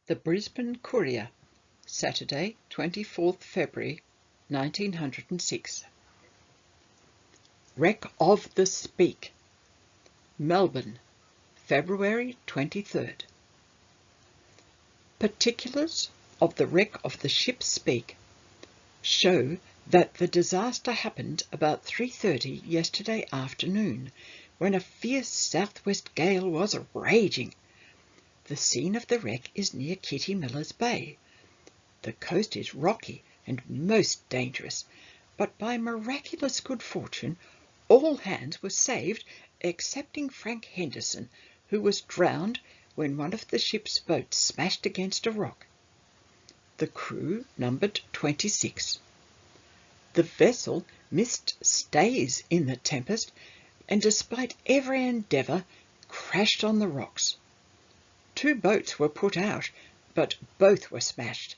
The Brisbane Courier, Saturday, 24th February 1906. Wreck of the Speke, Melbourne, February 23rd. Particulars of the wreck of the ship Speke show that the disaster happened about 3:30 yesterday afternoon, when a fierce southwest gale was raging. The scene of the wreck is near Kitty Miller's Bay. The coast is rocky and most dangerous, but by miraculous good fortune all hands were saved excepting Frank Henderson, who was drowned when one of the ship's boats smashed against a rock. The crew numbered 26. The vessel missed stays in the tempest, and despite every endeavour crashed on the rocks. 2 boats were put out, but both were smashed.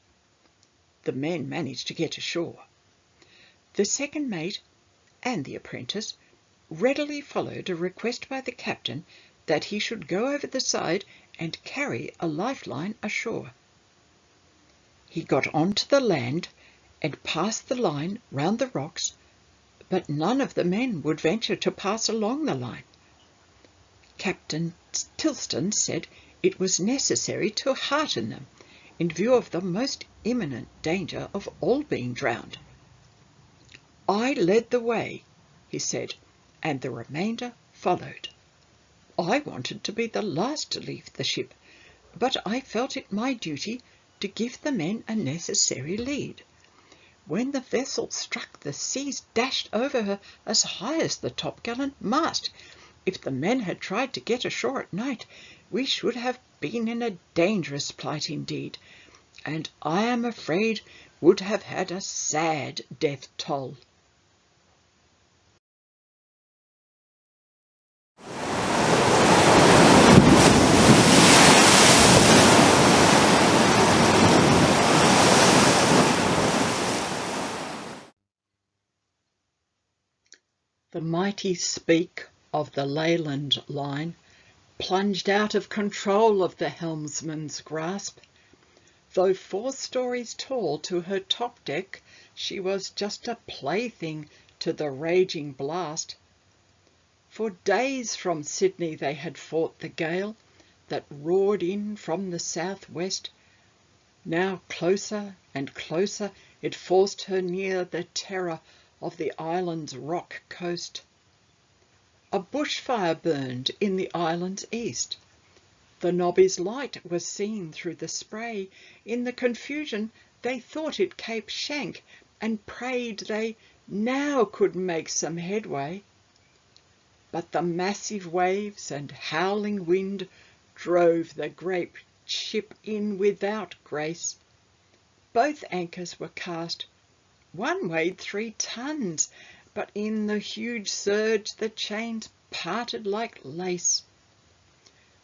The men managed to get ashore. The second mate and the apprentice readily followed a request by the captain that he should go over the side and carry a lifeline ashore. He got on to the land and passed the line round the rocks, but none of the men would venture to pass along the line. Captain Tilston said it was necessary to hearten them, in view of the most imminent danger of all being drowned. "I led the way," he said, "and the remainder followed. I wanted to be the last to leave the ship, but I felt it my duty to give the men a necessary lead. When the vessel struck, the seas dashed over her as high as the topgallant mast. If the men had tried to get ashore at night, we should have been in a dangerous plight indeed, and I am afraid would have had a sad death toll." The mighty Speke of the Leyland line plunged out of control of the helmsman's grasp. Though 4 stories tall to her top deck, she was just a plaything to the raging blast. For days from Sydney they had fought the gale that roared in from the southwest. Now closer and closer it forced her near the terror of the island's rock coast. A bushfire burned in the island's east. The Nobby's light was seen through the spray. In the confusion they thought it Cape Shank, and prayed they now could make some headway. But the massive waves and howling wind drove the great ship in without grace. Both anchors were cast. One weighed 3 tons, but in the huge surge the chains parted like lace.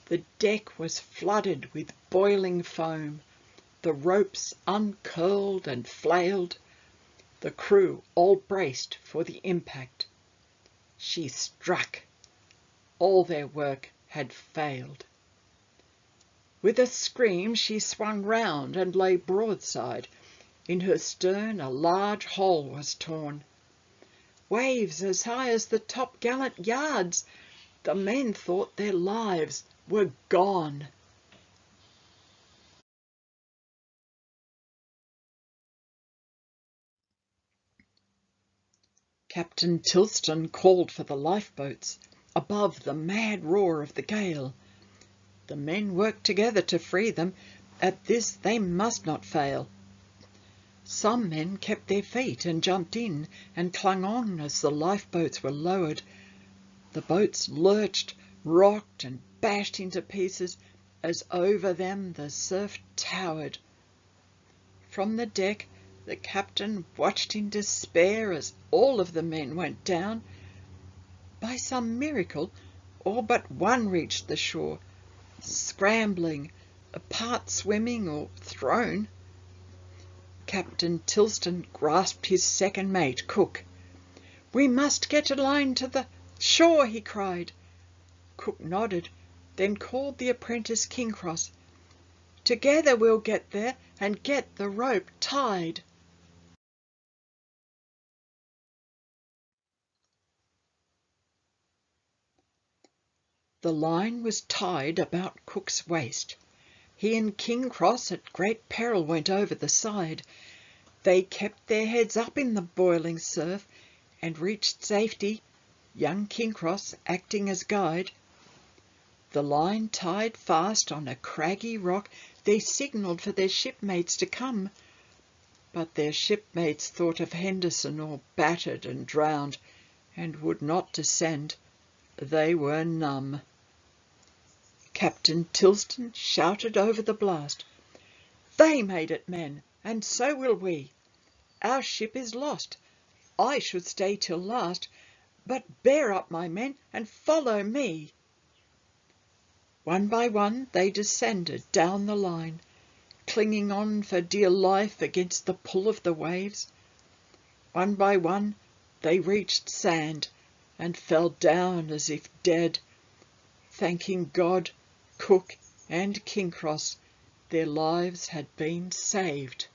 The deck was flooded with boiling foam, the ropes uncurled and flailed, the crew all braced for the impact. She struck. All their work had failed. With a scream she swung round and lay broadside. In her stern a large hole was torn. Waves as high as the topgallant yards. The men thought their lives were gone. Captain Tilston called for the lifeboats above the mad roar of the gale. The men worked together to free them. At this they must not fail. Some men kept their feet and jumped in and clung on as the lifeboats were lowered. The boats lurched, rocked and bashed into pieces as over them the surf towered. From the deck the captain watched in despair as all of the men went down. By some miracle all but one reached the shore, scrambling, part swimming or thrown. Captain Tilston grasped his second mate, Cook. "We must get a line to the shore," he cried. Cook nodded, then called the apprentice Kingcross. Together we'll get there and get the rope tied. The line was tied about Cook's waist. He and King Cross at great peril went over the side. They kept their heads up in the boiling surf and reached safety, young King Cross acting as guide. The line tied fast on a craggy rock, they signalled for their shipmates to come. But their shipmates thought of Henderson all battered and drowned, and would not descend. They were numb. Captain Tilston shouted over the blast, "They made it, men, and so will we. Our ship is lost. I should stay till last, but bear up, my men, and follow me." One by one they descended down the line, clinging on for dear life against the pull of the waves. One by one they reached sand and fell down as if dead, thanking God, Cook and King Cross, their lives had been saved.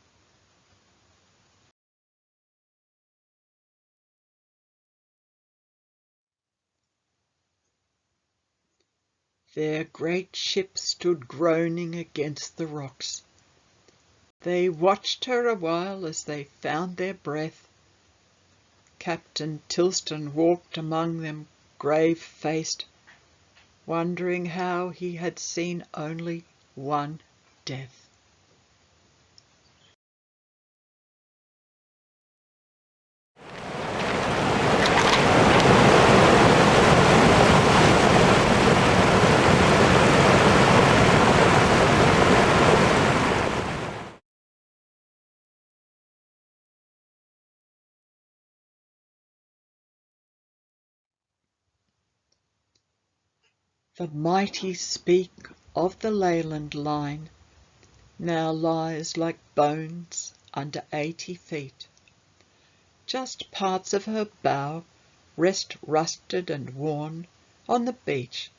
Their great ship stood groaning against the rocks. They watched her a while as they found their breath. Captain Tilston walked among them grave-faced, wondering how he had seen only one death. The mighty Speke of the Leyland line now lies like bones under 80 feet. Just parts of her bow rest rusted and worn on the beach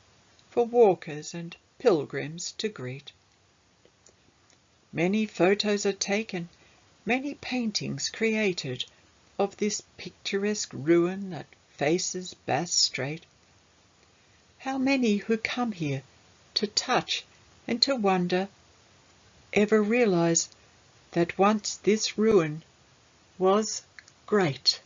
for walkers and pilgrims to greet. Many photos are taken, many paintings created of this picturesque ruin that faces Bass Strait. How many who come here to touch and to wonder ever realize that once this ruin was great?